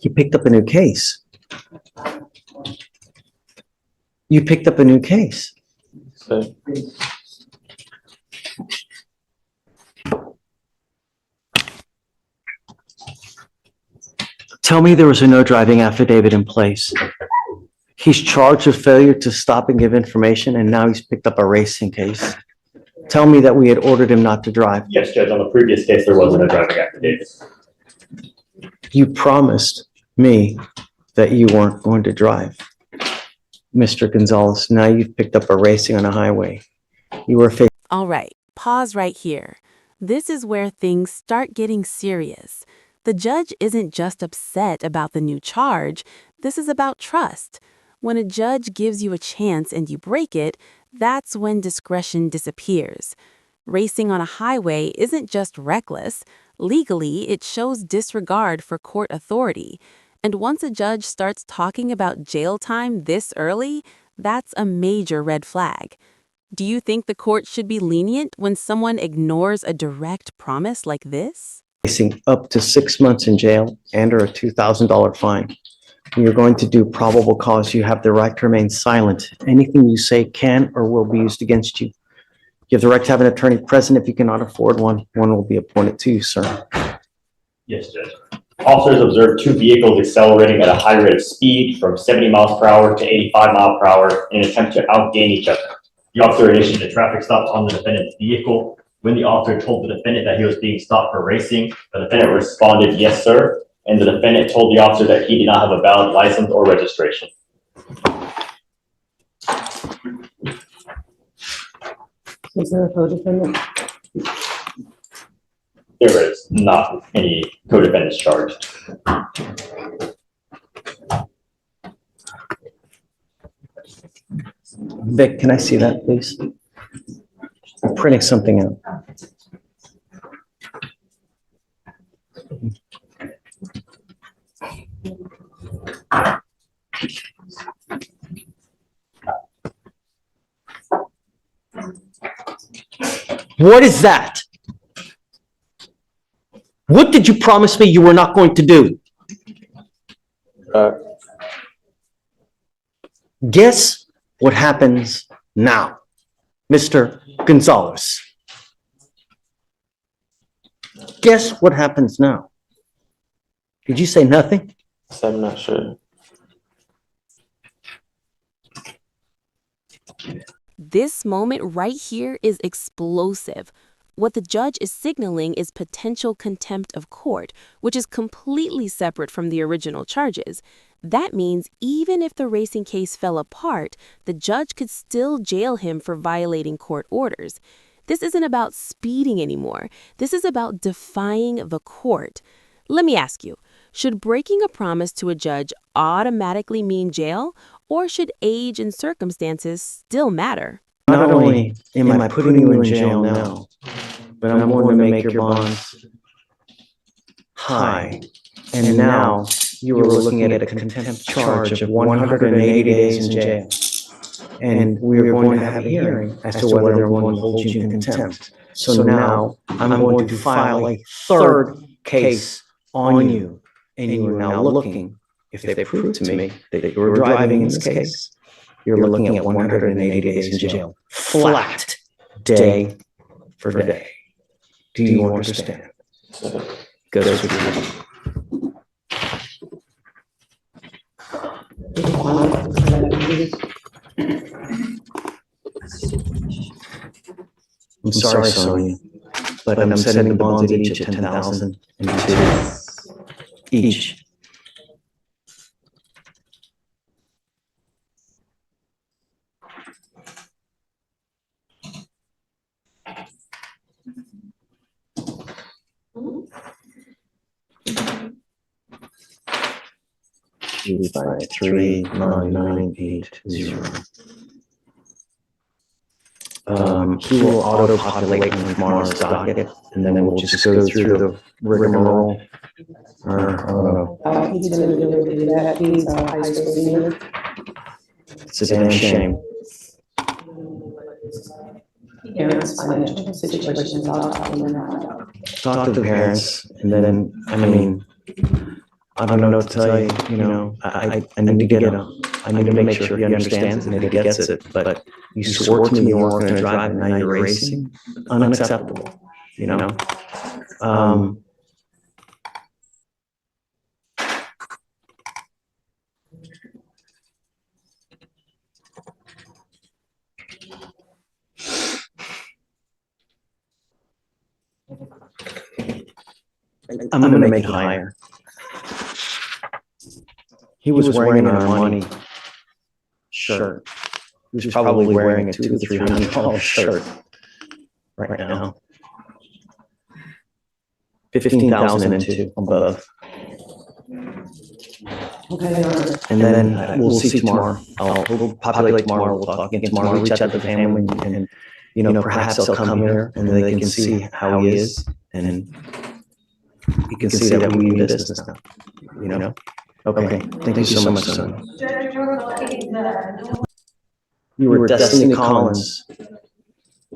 You picked up a new case. You picked up a new case. So, Tell me there was a no driving affidavit in place. He's charged with failure to stop and give information, and now he's picked up a racing case. Tell me that we had ordered him not to drive. Yes, Judge, on the previous case, there wasn't a driving affidavit. You promised me that you weren't going to drive. Mr. Gonzalez, now you've picked up a racing on a highway. You were facing. All right, pause right here. This is where things start getting serious. The judge isn't just upset about the new charge. This is about trust. When a judge gives you a chance and you break it, that's when discretion disappears. Racing on a highway isn't just reckless. Legally, it shows disregard for court authority. And once a judge starts talking about jail time this early, that's a major red flag. Do you think the court should be lenient when someone ignores a direct promise like this? Facing up to 6 months in jail and or a $2,000 fine. You're going to do probable cause. You have the right to remain silent. Anything you say can or will be used against you. You have the right to have an attorney present. If you cannot afford one, one will be appointed to you, sir. Yes, Judge. Officers observed two vehicles accelerating at a high rate of speed from 70 miles per hour to 85 miles per hour in an attempt to outgain each other. The officer initiated a traffic stop on the defendant's vehicle. When the officer told the defendant that he was being stopped for racing, the defendant responded, "Yes, sir," and the defendant told the officer that he did not have a valid license or registration. Is there a co-defendant? There is not any co-defendants charged. Vic, can I see that, please? I'm printing something out. What is that? What did you promise me you were not going to do? Guess what happens now, Mr. Gonzalez? Guess what happens now? Did you say nothing? I'm not sure. This moment right here is explosive. What the judge is signaling is potential contempt of court, which is completely separate from the original charges. That means even if the racing case fell apart, the judge could still jail him for violating court orders. This isn't about speeding anymore. This is about defying the court. Let me ask you, should breaking a promise to a judge automatically mean jail, or should age and circumstances still matter? Not only am I putting you in jail now, but I'm going to make your bonds high. And now you are looking at a contempt charge of 180 days in jail. And we are going to have a hearing as to whether I'm going to hold you in contempt. So now I'm going to file a third case on you. And you are now looking, if they prove to me that you were driving in this case, you're looking at 180 days in jail. Flat, day for day. Do you understand? Go to the. I'm sorry, Sonia, but I'm setting the bonds at each at 10,000 and 2 each. By 39980. He will auto-populate on tomorrow's docket, and then we'll just go through the rigmarole. He's gonna be able to do that. He's a high school senior. It's a damn shame. Parents' financial situations, I'll talk to them about. Talk to the parents, and then, I mean, I don't know what to tell you, I need to get him. I need to make sure he understands it and he gets it, but you swore to me you weren't gonna drive and now you're racing, unacceptable, I'm gonna make it higher. He was wearing an Armani shirt. He was probably wearing a $200 to $300 shirt right now. 15,002 on both. Okay, Your Honor. And then we'll see tomorrow. We'll populate tomorrow. We'll talk again tomorrow. Reach out to the family and, perhaps they'll come here and they can see how he is and you can see that we mean business now, Okay. Thank you so much, son. You were Destiny Collins.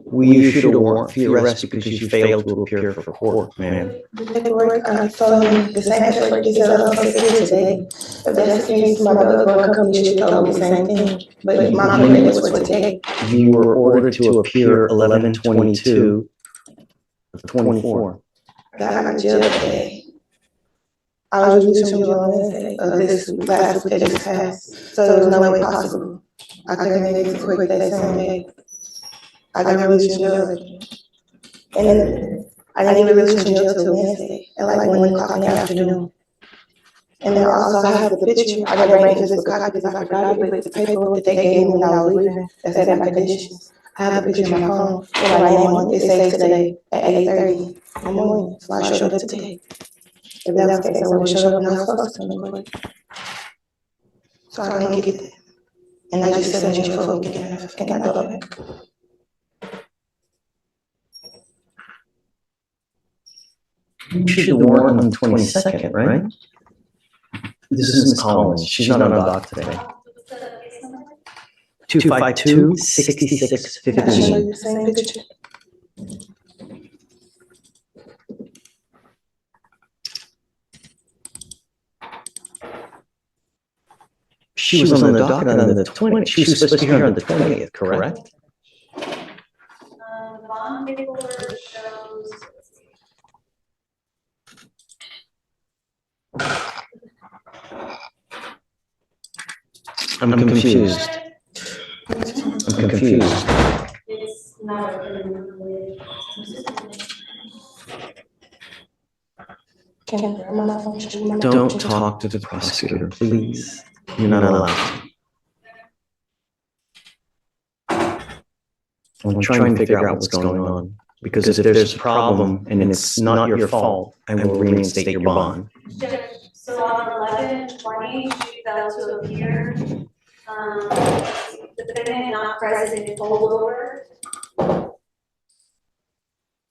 We issued a warrant for your arrest because you failed to appear for court, man. The paperwork following the same paperwork you said I was supposed to do today. If that's the case, my brother gonna come, you should tell me the same thing. But my plan was for today. You were ordered to appear 11/22 of 24. I got out of jail today. I was released from jail on Wednesday of this last week that just passed. So there was no way possible. I couldn't make it quick that same day. I got released from jail. And I didn't get released from jail till Wednesday at like 1 o'clock in the afternoon. And then also I have the picture. I gotta bring physical copy because I forgot it, but the paperwork that they gave me when I was leaving, that said my conditions. I have a picture on my phone with my name on it. It says today at 8:30 in the morning. So I showed up today. If that was the case, I would have showed up when I was supposed to in the court. So I didn't get that. And I just said in jail for a week and a half. And I go back. You issued the warrant on the 22nd, right? This is Ms. Collins. She's not on dock today. 252 6615. Can I show you the same picture? She was on the docket on the 20th. She was supposed to be here on the 20th, correct? The bond paperwork shows. I'm confused. I'm confused. It's not a. Don't talk to the prosecutor, please. You're not allowed to. I'm trying to figure out what's going on. Because if there's a problem and it's not your fault, I will reinstate your bond. So on 11/20, she failed to appear. The defendant not present in holdover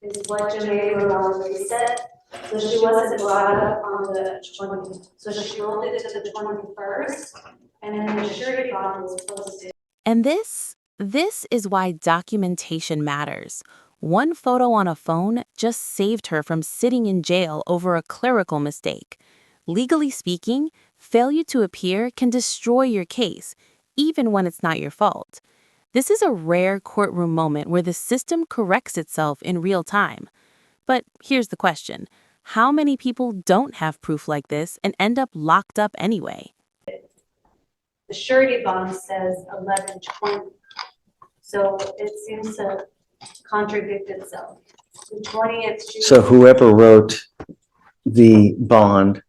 is what Jamaica wrongly said. So she wasn't brought up on the 20th. So she rolled it to the 21st, and then the surety bond was posted. And this is why documentation matters. One photo on a phone just saved her from sitting in jail over a clerical mistake. Legally speaking, failure to appear can destroy your case, even when it's not your fault. This is a rare courtroom moment where the system corrects itself in real time. But here's the question. How many people don't have proof like this and end up locked up anyway? The surety bond says 11/20. So it seems to contradict itself. The 20th. So whoever wrote the bond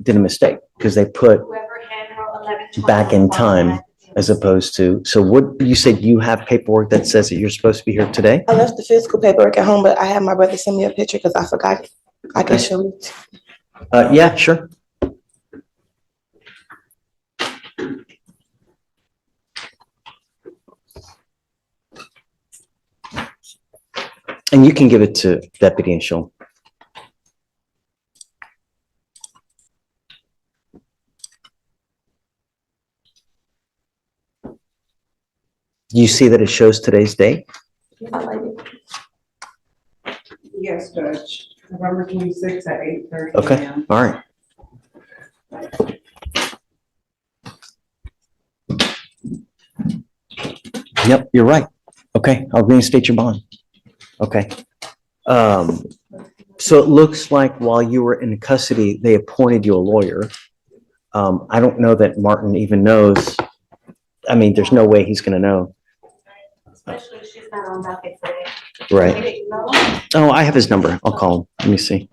did a mistake because they put Whoever handwrote 11/20 back in time as opposed to, so what, you said you have paperwork that says that you're supposed to be here today? I left the physical paperwork at home, but I had my brother send me a picture because I forgot it. I can show you. Yeah, sure. And you can give it to Deputy and she'll. You see that it shows today's date? Yes, Judge. November 26th at 8:30 Okay, a.m. all right. Yep, you're right. Okay, I'll reinstate your bond. Okay. So it looks like while you were in custody, they appointed you a lawyer. I don't know that Martin even knows. I mean, there's no way he's gonna know. Especially if she's not on docket today. Right. Maybe, no? Oh, I have his number. I'll call him. Let me see.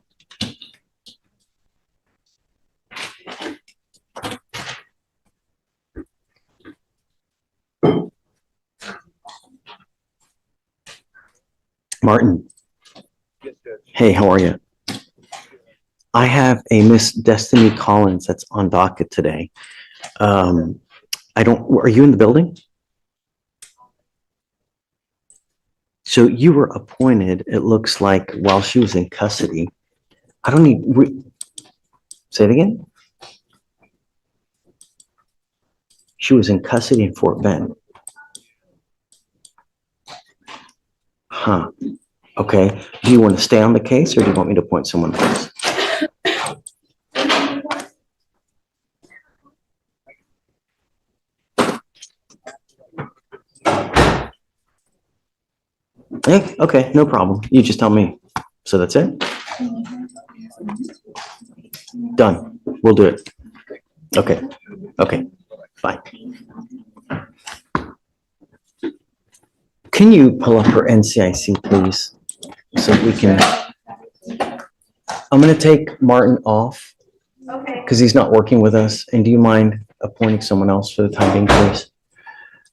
Martin. Hey, how are you? I have a Miss Destiny Collins that's on docket today. Are you in the building? So you were appointed, it looks like, while she was in custody. I don't need, say it again? She was in custody in Fort Bend. Huh. Okay. Do you want to stay on the case or do you want me to appoint someone else? Yeah, okay, no problem. You just tell me. So that's it? Done. We'll do it. Okay. Okay. Fine. Can you pull up her NCIC, please? So we can. I'm going to take Martin off Okay. because he's not working with us. And do you mind appointing someone else for the time being, please?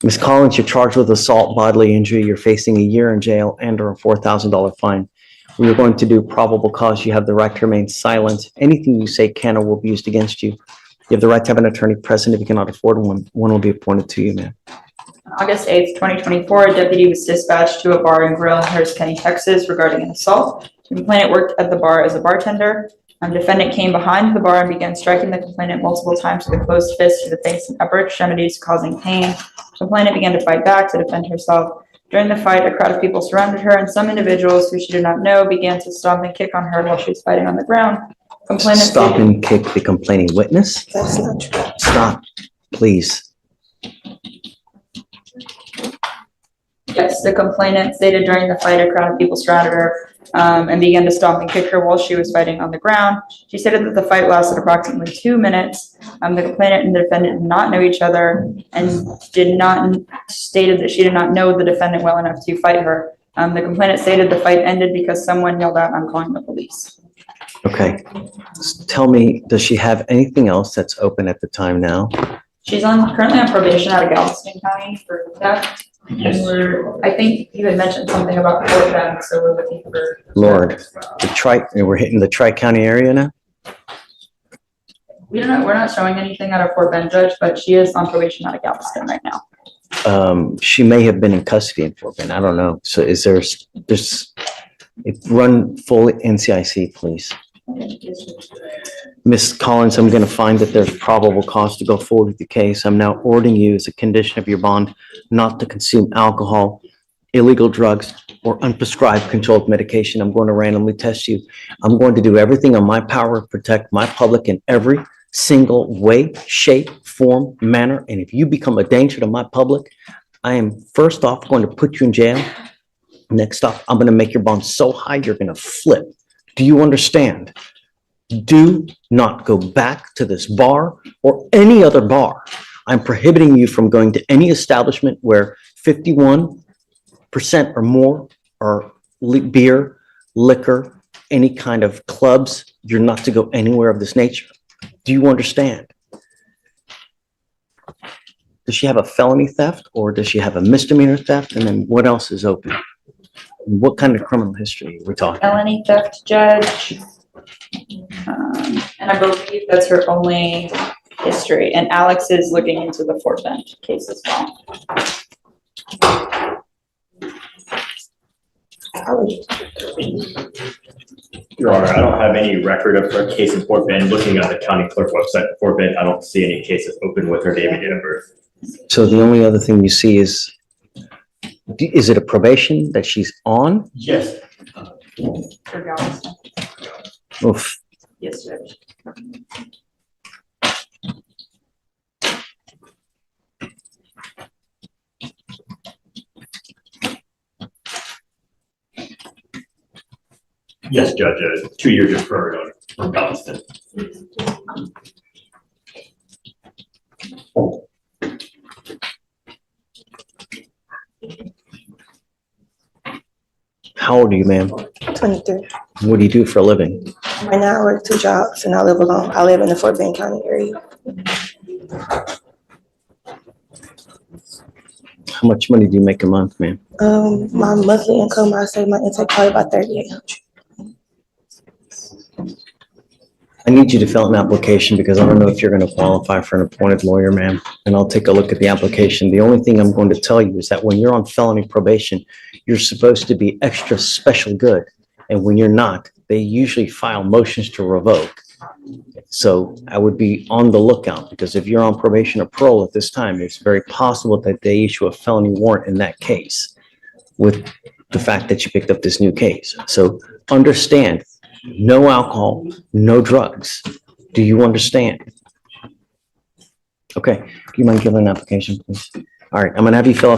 Ms. Collins, you're charged with assault, bodily injury. You're facing a year in jail and or a $4,000 fine. We are going to do probable cause. You have the right to remain silent. Anything you say can or will be used against you. You have the right to have an attorney present. If you cannot afford one will be appointed to you, ma'am. August 8th, 2024, a deputy was dispatched to a bar and grill in Harris County, Texas regarding an assault. The complainant worked at the bar as a bartender. Defendant came behind the bar and began striking the complainant multiple times with a closed fist to the face and upper extremities, causing pain. Complainant began to fight back to defend herself. During the fight, a crowd of people surrounded her, and some individuals who she did not know began to stomp and kick on her while she was fighting on the ground. Complainant Stop and kick the complaining witness. That's not true. Stop, please. Yes, the complainant stated during the fight, a crowd of people surrounded her and began to stomp and kick her while she was fighting on the ground. She stated that the fight lasted approximately 2 minutes. The complainant and the defendant did not know each other and stated that she did not know the defendant well enough to fight her. The complainant stated the fight ended because someone yelled out, "I'm calling the police." Okay. Tell me, does she have anything else that's open at the time now? She's currently on probation out of Galveston County for theft. Yes. And I think you had mentioned something about Fort Bend, so we're looking for. Lord, we're hitting the Tri-County area now? We're not showing anything out of Fort Bend, Judge, but she is on probation out of Galveston right now. She may have been in custody in Fort Bend. I don't know. So run full NCIC, please. Ms. Collins, I'm going to find that there's probable cause to go forward with the case. I'm now ordering you as a condition of your bond not to consume alcohol, illegal drugs, or unprescribed controlled medication. I'm going to randomly test you. I'm going to do everything in my power to protect my public in every single way, shape, form, manner. And if you become a danger to my public, I am first off going to put you in jail. Next off, I'm going to make your bond so high you're going to flip. Do you understand? Do not go back to this bar or any other bar. I'm prohibiting you from going to any establishment where 51% or more are beer, liquor, any kind of clubs. You're not to go anywhere of this nature. Do you understand? Does she have a felony theft or does she have a misdemeanor theft? And then what else is open? What kind of criminal history are we talking? Felony theft, Judge. And I believe that's her only history. And Alex is looking into the Fort Bend case as well. Your Honor, I don't have any record of her case in Fort Bend. Looking at the county clerk website for Fort Bend, I don't see any cases open with her name and date of birth. So the only other thing you see is it a probation that she's on? Yes. For Galveston. Oof. Yes, Judge. Yes, Judge, 2-year deferred on Constant. How old are you, ma'am? 23. What do you do for a living? Right now, I work 2 jobs and I live alone. I live in the Fort Bend County area. How much money do you make a month, ma'am? My monthly income, I say my intake probably about 3,800. I need you to fill out an application because I don't know if you're going to qualify for an appointed lawyer, ma'am. And I'll take a look at the application. The only thing I'm going to tell you is that when you're on felony probation, you're supposed to be extra special good. And when you're not, they usually file motions to revoke. So I would be on the lookout because if you're on probation or parole at this time, it's very possible that they issue a felony warrant in that case with the fact that you picked up this new case. So understand, no alcohol, no drugs. Do you understand? Okay, do you mind giving an application, please? All right, I'm gonna have you fill out